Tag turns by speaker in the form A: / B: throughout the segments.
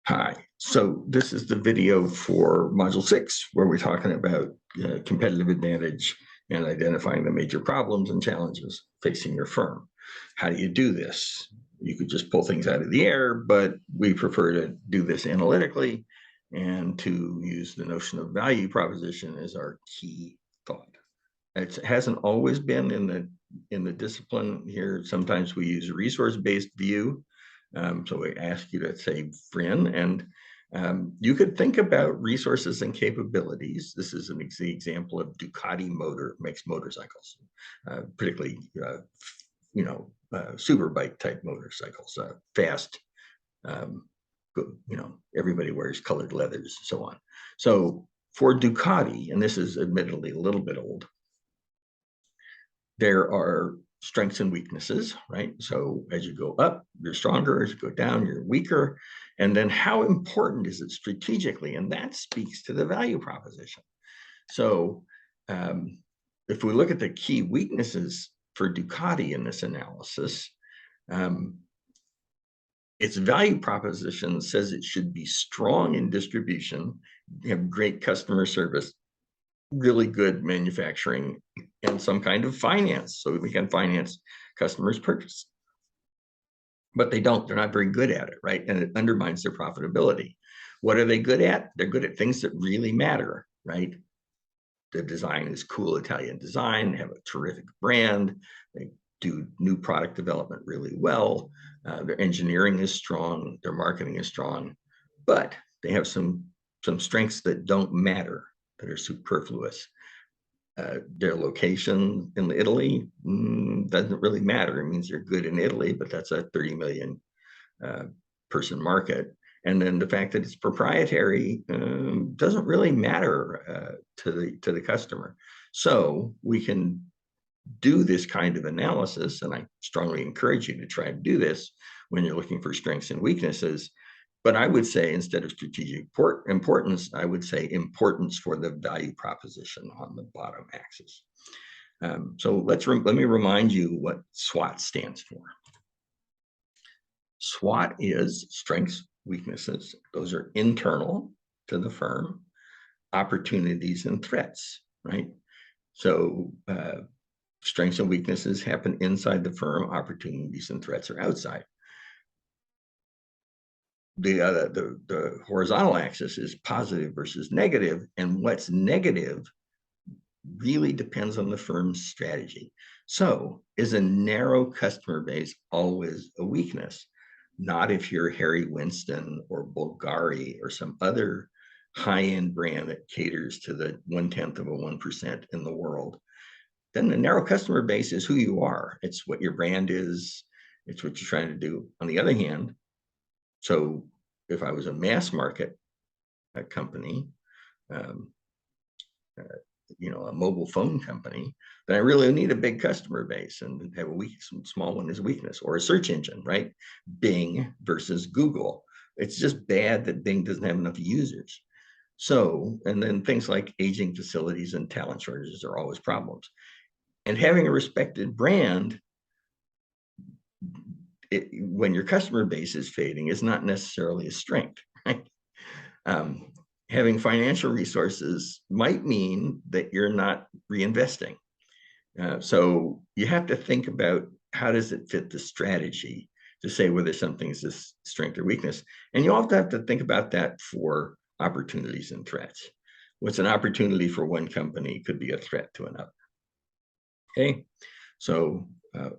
A: Hi, so this is the video for Module 6, where we're talking about competitive advantage and identifying the major problems and challenges facing your firm. How do you do this? You could just pull things out of the air, but we prefer to do this analytically and to use the notion of value proposition as our key thought. It hasn't always been in the discipline here. Sometimes we use a resource-based view. So we ask you to say FRIN, and you could think about resources and capabilities. This is an example of Ducati motor makes motorcycles, particularly super bike type motorcycles, fast. Everybody wears colored leathers, so on. So for Ducati, and this is admittedly a little bit old, there are strengths and weaknesses, right? So as you go up, you're stronger. As you go down, you're weaker. And then how important is it strategically? And that speaks to the value proposition. So if we look at the key weaknesses for Ducati in this analysis, its value proposition says it should be strong in distribution, have great customer service, really good manufacturing, and some kind of finance, so we can finance customers' purchase. But they don't, they're not very good at it, right? And it undermines their profitability. What are they good at? They're good at things that really matter, right? The design is cool Italian design, have a terrific brand, they do new product development really well, their engineering is strong, their marketing is strong, but they have some strengths that don't matter, that are superfluous. Their location in Italy doesn't really matter. It means you're good in Italy, but that's a 30 million person market. And then the fact that it's proprietary doesn't really matter to the customer. So we can do this kind of analysis, and I strongly encourage you to try and do this when you're looking for strengths and weaknesses. But I would say, instead of strategic importance, I would say importance for the value proposition on the bottom axis. So let me remind you what SWOT stands for. SWOT is strengths, weaknesses. Those are internal to the firm, opportunities and threats, right? So strengths and weaknesses happen inside the firm, opportunities and threats are outside. The horizontal axis is positive versus negative, and what's negative really depends on the firm's strategy. So is a narrow customer base always a weakness? Not if you're Harry Winston or Bulgari or some other high-end brand that caters to the 1/10 of 1% in the world. Then the narrow customer base is who you are. It's what your brand is. It's what you're trying to do. On the other hand, so if I was a mass market company, a mobile phone company, then I really need a big customer base and have a small one as a weakness, or a search engine, right? Bing versus Google. It's just bad that Bing doesn't have enough users. So, and then things like aging facilities and talent shortages are always problems. And having a respected brand, when your customer base is fading, is not necessarily a strength, right? Having financial resources might mean that you're not reinvesting. So you have to think about, how does it fit the strategy to say whether something's a strength or weakness. And you also have to think about that for opportunities and threats. What's an opportunity for one company could be a threat to another. Okay, so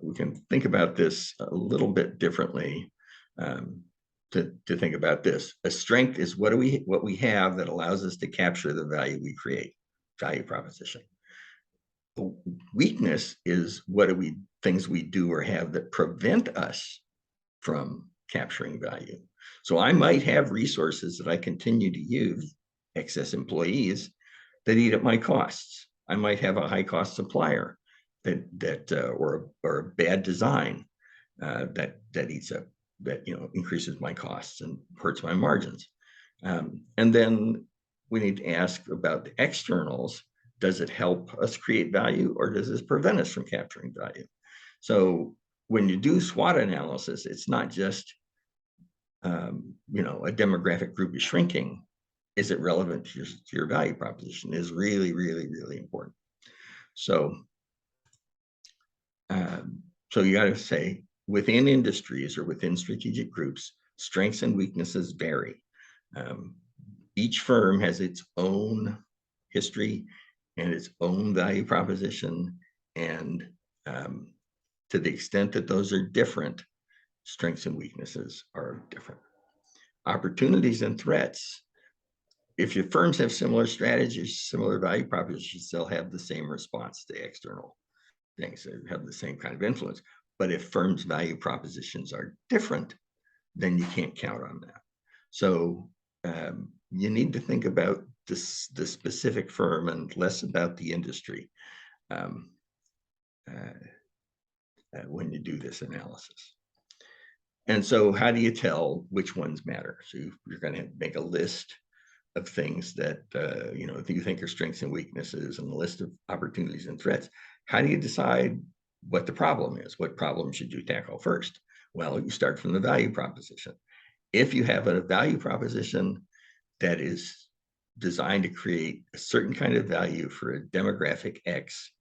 A: we can think about this a little bit differently. To think about this, a strength is what we have that allows us to capture the value we create, value proposition. The weakness is things we do or have that prevent us from capturing value. So I might have resources that I continue to use, excess employees, that eat at my costs. I might have a high cost supplier or a bad design that increases my costs and hurts my margins. And then we need to ask about the externals. Does it help us create value, or does this prevent us from capturing value? So when you do SWOT analysis, it's not just a demographic group is shrinking, is it relevant to your value proposition is really, really, really important. So, so you got to say within industries or within strategic groups, strengths and weaknesses vary. Each firm has its own history and its own value proposition. And to the extent that those are different, strengths and weaknesses are different. Opportunities and threats. If your firms have similar strategies, similar value propositions, they'll have the same response to external things. They have the same kind of influence. But if firms' value propositions are different, then you can't count on that. So you need to think about the specific firm and less about the industry when you do this analysis. And so how do you tell which ones matter? So you're going to make a list of things that you think are strengths and weaknesses, and a list of opportunities and threats. How do you decide what the problem is? What problem should you tackle first? Well, you start from the value proposition. If you have a value proposition that is designed to create a certain kind of value for a demographic X,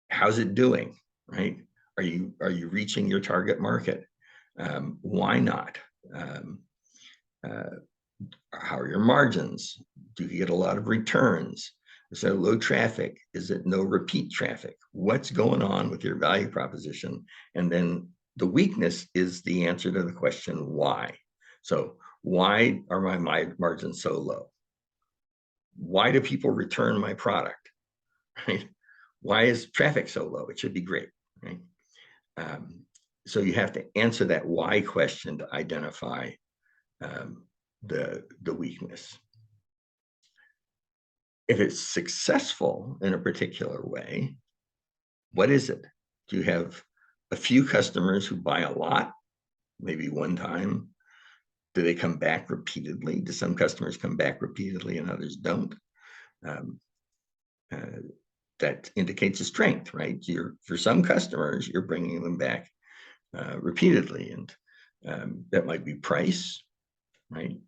A: how's it doing, right? Are you reaching your target market? Why not? How are your margins? Do you get a lot of returns? Is it low traffic? Is it no repeat traffic? What's going on with your value proposition? And then the weakness is the answer to the question, why? So why are my margins so low? Why do people return my product? Right? Why is traffic so low? It should be great, right? So you have to answer that why question to identify the weakness. If it's successful in a particular way, what is it? Do you have a few customers who buy a lot, maybe one time? Do they come back repeatedly? Do some customers come back repeatedly and others don't? That indicates a strength, right? For some customers, you're bringing them back repeatedly, and that might be price, right?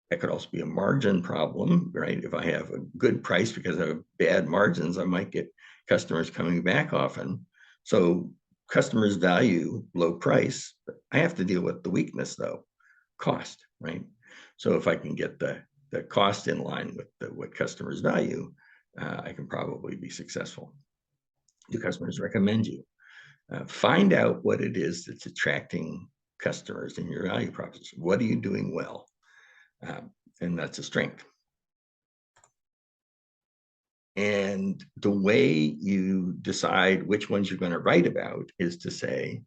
A: That could also be a margin problem, right? If I have a good price because I have bad margins, I might get customers coming back often. So customers value low price. I have to deal with the weakness though, cost, right? So if I can get the cost in line with what customers value, I can probably be successful. Do customers recommend you? Find out what it is that's attracting customers in your value proposition. What are you doing well? And that's a strength. And the way you decide which ones you're going to write about is to say,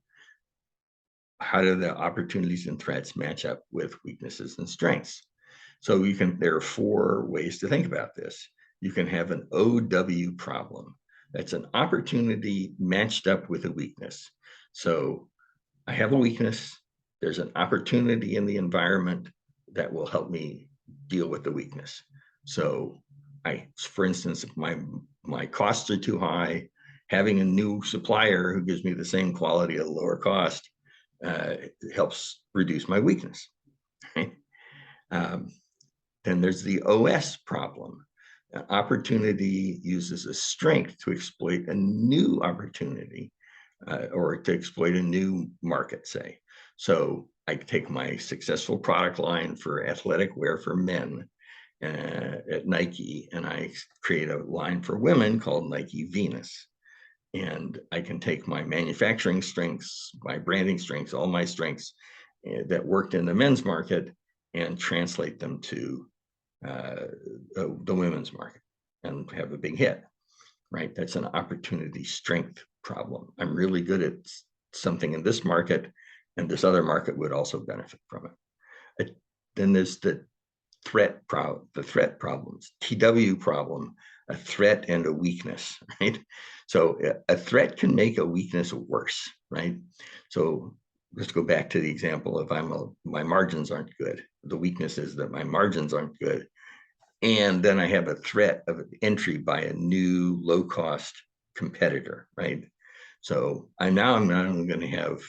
A: how do the opportunities and threats match up with weaknesses and strengths? So there are 4 ways to think about this. You can have an OW problem. That's an opportunity matched up with a weakness. So I have a weakness. There's an opportunity in the environment that will help me deal with the weakness. So for instance, if my costs are too high, having a new supplier who gives me the same quality at a lower cost helps reduce my weakness. Right? Then there's the OS problem. An opportunity uses a strength to exploit a new opportunity or to exploit a new market, say. So I take my successful product line for athletic wear for men at Nike, and I create a line for women called Nike Venus. And I can take my manufacturing strengths, my branding strengths, all my strengths that worked in the men's market and translate them to the women's market and have a big hit, right? That's an opportunity strength problem. I'm really good at something in this market, and this other market would also benefit from it. Then there's the threat problems, TW problem, a threat and a weakness, right? So a threat can make a weakness worse, right? So let's go back to the example of my margins aren't good. The weakness is that my margins aren't good. And then I have a threat of entry by a new low-cost competitor, right? So I'm not only going to have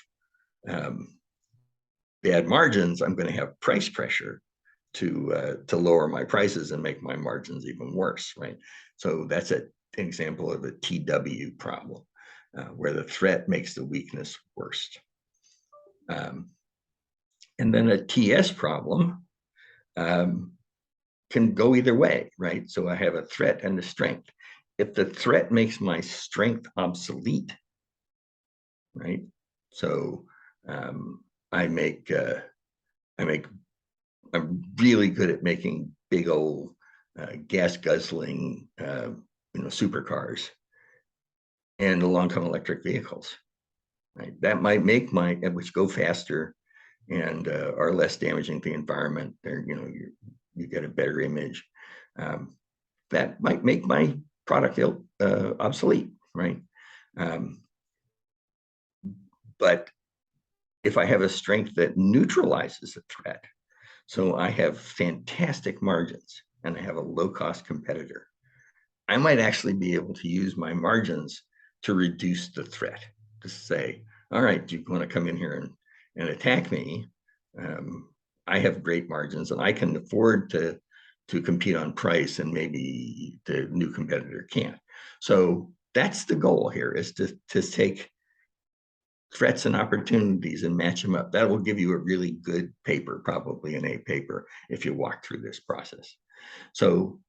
A: bad margins, I'm going to have price pressure to lower my prices and make my margins even worse, right? So that's an example of a TW problem, where the threat makes the weakness worse. And then a TS problem can go either way, right? So I have a threat and a strength. If the threat makes my strength obsolete, right? So I make I'm really good at making big old gas guzzling, supercars, and along come electric vehicles. Right? That might make which go faster and are less damaging to the environment. You get a better image. That might make my product obsolete, right? But if I have a strength that neutralizes a threat, so I have fantastic margins and I have a low-cost competitor, I might actually be able to use my margins to reduce the threat, to say, all right, do you want to come in here and attack me? I have great margins and I can afford to compete on price, and maybe the new competitor can't. So that's the goal here, is to take threats and opportunities and match them up. That will give you a really good paper, probably an A paper, if you walk through this process. So